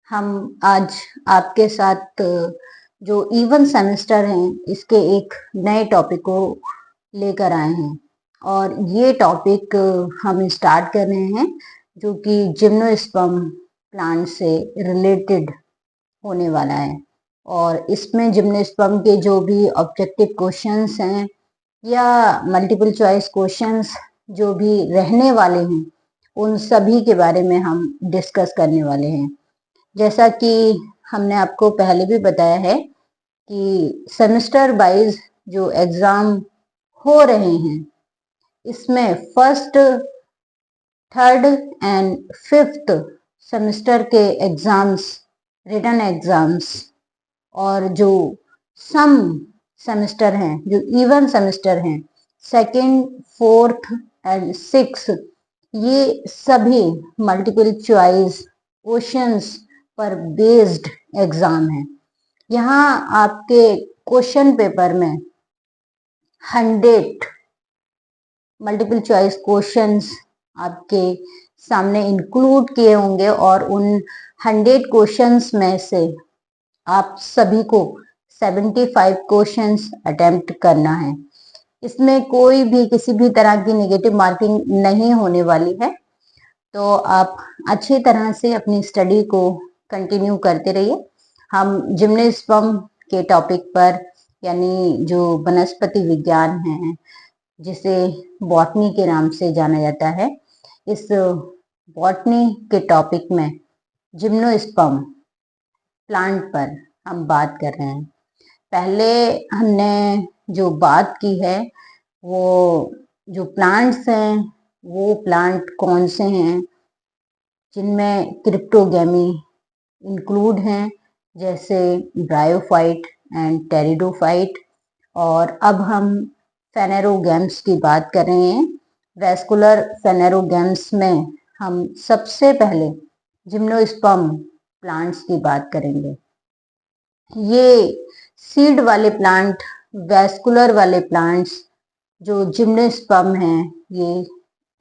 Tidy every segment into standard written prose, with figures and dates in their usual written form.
हम आज आपके साथ जो इवन सेमेस्टर हैं इसके एक नए टॉपिक को लेकर आए हैं और ये टॉपिक हम स्टार्ट कर रहे हैं जो कि जिम्नोस्पर्म प्लांट से रिलेटेड होने वाला है। और इसमें जिम्नोस्पर्म के जो भी ऑब्जेक्टिव क्वेश्चंस हैं या मल्टीपल चॉइस क्वेश्चंस जो भी रहने वाले हैं उन सभी के बारे में हम डिस्कस करने वाले हैं। जैसा कि हमने आपको पहले भी बताया है कि सेमेस्टर वाइज जो एग्जाम हो रहे हैं इसमें first, third and fifth semester के एग्जाम्स, रिटन एग्जाम्स और जो सम सेमेस्टर हैं, जो इवन सेमेस्टर हैं, सेकंड, फोर्थ एंड सिक्स, ये सभी मल्टीपल चॉइस क्वेश्चंस पर बेस्ड एग्जाम है। यहाँ आपके क्वेश्चन पेपर में 100 मल्टीपल चॉइस क्वेश्चंस आपके सामने इंक्लूड किए होंगे और उन 100 क्वेश्चंस में से आप सभी को 75 क्वेश्चंस अटेम्प्ट करना है। इसमें कोई भी किसी भी तरह की नेगेटिव मार्किंग नहीं होने वाली है, तो आप अच्छी तरह से अपनी स्टडी को कंटिन्यू करते रहिए। हम जिम्नोस्पर्म के टॉपिक पर, यानी जो वनस्पति विज्ञान है जिसे बॉटनी के नाम से जाना जाता है, इस बॉटनी के टॉपिक में जिम्नोस्पर्म प्लांट पर हम बात कर रहे हैं। पहले हमने जो बात की है वो जो प्लांट्स हैं वो प्लांट कौन से हैं जिनमें क्रिप्टोगैमी इंक्लूड हैं, जैसे ब्रायोफाइट एंड टेरिडोफाइट। और अब हम फेनेरोगैम्स की बात कर रहे हैं। वैस्कुलर फेनेरोगैम्स में हम सबसे पहले जिम्नोस्पर्म प्लांट्स की बात करेंगे। ये सीड वाले प्लांट, वैस्कुलर वाले प्लांट्स जो जिम्नोस्पर्म हैं, ये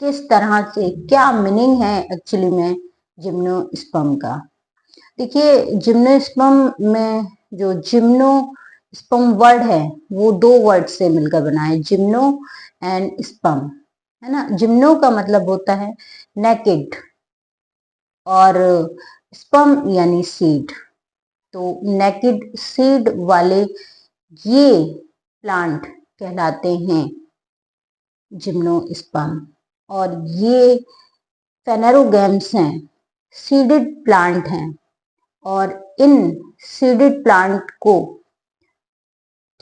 किस तरह से, क्या मीनिंग है एक्चुअली में जिम्नोस्पर्म का। देखिए, जिम्नोस्पर्म में जो जिम्नोस्पर्म वर्ड है वो 2 वर्ड से मिलकर बना है, जिम्नो एंड स्पर्म, है ना। जिम्नो का मतलब होता है नेकेड और स्पर्म यानी सीड। तो नेकेड सीड वाले ये प्लांट कहलाते हैं जिम्नोस्पर्म। और ये फेनेरोगैम्स हैं, सीडेड प्लांट हैं। और इन सीडेड प्लांट को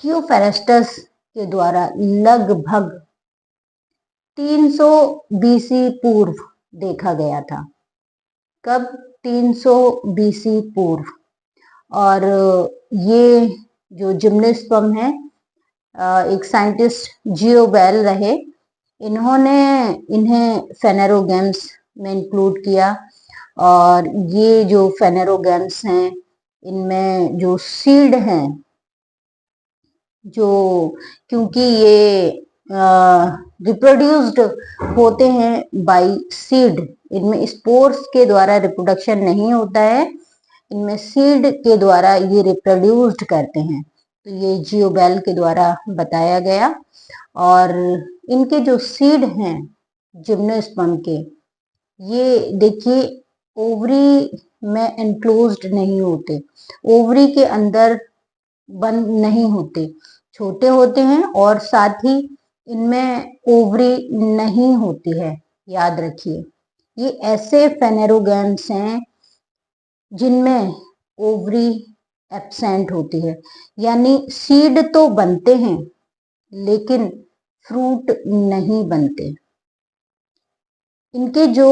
थियोफेरेस्टस के द्वारा लगभग 300 बीसी पूर्व देखा गया था। कब? 300 बीसी पूर्व। और ये जो जिम्नोस्पर्म है, एक साइंटिस्ट जियोबेल रहे, इन्होंने इन्हें फेनेरोगैम्स में इंक्लूड किया। और ये जो फेनेरोगैम्स हैं इनमें जो सीड हैं, जो क्योंकि ये रिप्रोड्यूस्ड होते हैं बाय सीड, इनमें स्पोर्स के द्वारा रिप्रोडक्शन नहीं होता है, इनमें सीड के द्वारा ये रिप्रोड्यूस्ड करते हैं। तो ये जियोबेल के द्वारा बताया गया। और इनके जो सीड हैं जिम्नोस्पर्म के, ये देखिए ओवरी में एनक्लोज्ड नहीं होते, ओवरी के अंदर बंद नहीं होते, छोटे होते हैं और साथ ही इनमें ओवरी नहीं होती है। याद रखिए, ये ऐसे फेनेरोगैम्स हैं जिनमें ओवरी एब्सेंट होती है, यानी सीड तो बनते हैं लेकिन फ्रूट नहीं बनते। इनके जो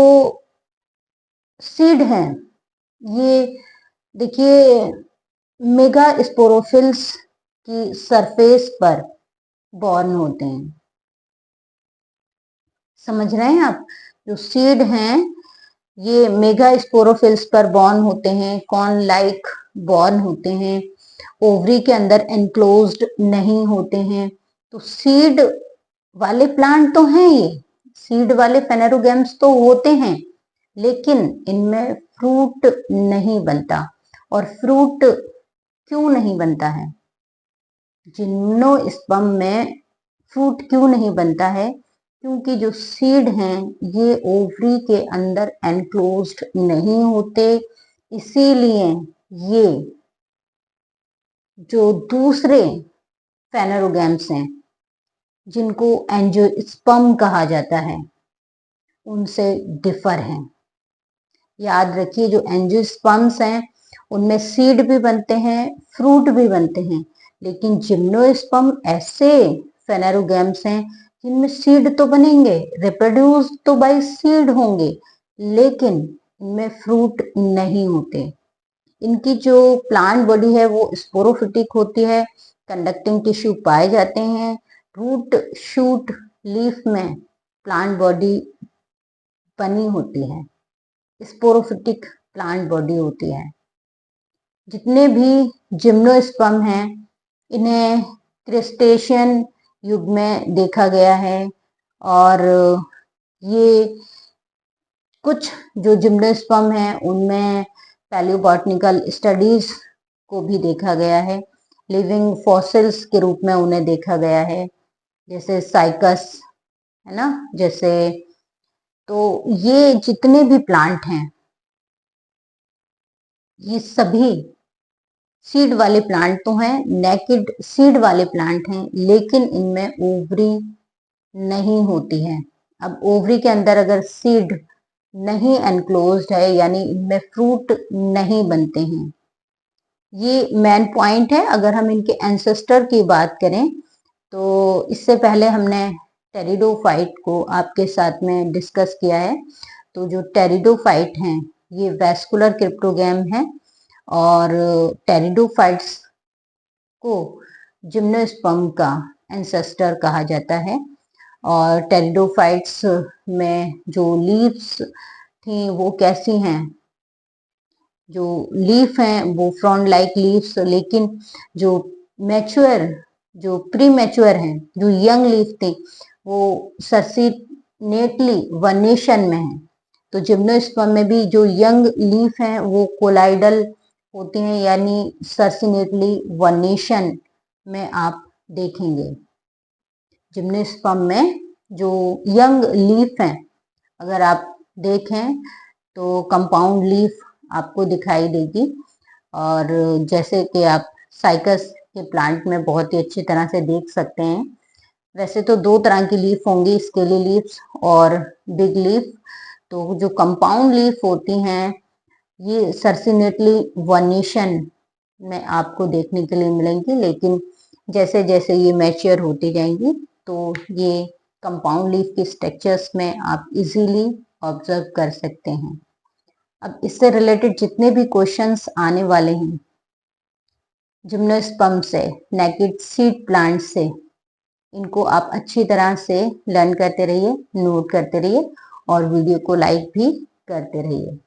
सीड हैं ये देखिए मेगा स्पोरोफिल्स की सरफेस पर बॉर्न होते हैं। समझ रहे हैं आप? जो सीड हैं ये मेगा स्पोरोफिल्स पर बॉर्न होते हैं, कॉर्न लाइक बॉर्न होते हैं, ओवरी के अंदर एनक्लोज्ड नहीं होते हैं। तो सीड वाले प्लांट तो हैं, ये सीड वाले फेनेरोगैम्स तो होते हैं, लेकिन इनमें फ्रूट नहीं बनता। और फ्रूट क्यों नहीं बनता है? जिम्नोस्पर्म में फ्रूट क्यों नहीं बनता है? क्योंकि जो सीड हैं ये ओवरी के अंदर एनक्लोज्ड नहीं होते, इसीलिए ये जो दूसरे फेनेरोगैम्स हैं जिनको एंजियोस्पर्म कहा जाता है उनसे डिफर हैं। याद रखिए, जो एंजियोस्पर्म्स हैं उनमें सीड भी बनते हैं, फ्रूट भी बनते हैं, लेकिन जिम्नोस्पर्म ऐसे फेनेरोगैम्स हैं जिनमें सीड तो बनेंगे, रिप्रोड्यूस तो बाय सीड होंगे, लेकिन इनमें फ्रूट नहीं होते। इनकी जो प्लांट बॉडी है वो स्पोरोफिटिक होती है, कंडक्टिंग टिश्यू पाए जाते हैं। रूट, शूट, लीफ में प्लांट बॉडी बनी होती है, स्पोरोफिटिक प्लांट बॉडी होती है। जितने भी जिम्नोस्पर्म हैं इन्हें क्रिस्टेशियन युग में देखा गया है, और ये कुछ जो जिम्नोस्पर्म हैं उनमें पैलियोबॉटनिकल स्टडीज को भी देखा गया है, लिविंग फॉसिल्स के रूप में उन्हें देखा गया है, जैसे साइकस है ना, जैसे। तो ये जितने भी प्लांट हैं ये सभी सीड वाले प्लांट तो हैं, नेकेड सीड वाले प्लांट हैं, लेकिन इनमें ओवरी नहीं होती है। अब ओवरी के अंदर अगर सीड नहीं एनक्लोज्ड है यानी इनमें फ्रूट नहीं बनते हैं। ये मेन पॉइंट है। अगर हम इनके एंसेस्टर की बात करें तो इससे पहले हमने टेरिडोफाइट को आपके साथ में डिस्कस किया है। तो जो टेरिडोफाइट हैं ये वैस्कुलर क्रिप्टोगैम है, और टेरिडोफाइट्स को जिम्नोस्पर्म का एंसेस्टर कहा जाता है। और टेरिडोफाइट्स में जो लीव्स थी वो कैसी हैं? जो लीफ हैं वो फ्रॉन्ड लाइक लीव्स, लेकिन जो मैच्योर, जो प्री मैच्योर हैं, जो यंग लीफ थी वो सर्सिनेटली वनेशन में है। तो जिम्नोस्पर्म में भी जो यंग लीफ हैं वो कोलाइडल होती हैं, यानी सर्सिनेटली वनेशन में आप देखेंगे। जिम्नोस्पर्म में जो यंग लीफ हैं अगर आप देखें तो कंपाउंड लीफ आपको दिखाई देगी, और जैसे कि आप साइकस के प्लांट में बहुत ही अच्छी तरह से देख सकते हैं। वैसे तो दो तरह की लीफ होंगी, स्केली लीव्स और बिग लीफ। तो जो कंपाउंड लीफ होती हैं ये सर्सिनेटली वनेशन में आपको देखने के लिए मिलेंगी, लेकिन जैसे जैसे ये मैच्योर होती जाएंगी तो ये कंपाउंड लीफ के स्ट्रक्चर्स में आप इजीली ऑब्जर्व कर सकते हैं। अब इससे रिलेटेड जितने भी क्वेश्चंस आने वाले हैं जिम्नोस्पर्म से, नेकेड सीड प्लांट से, इनको आप अच्छी तरह से लर्न करते रहिए, नोट करते रहिए और वीडियो को लाइक भी करते रहिए।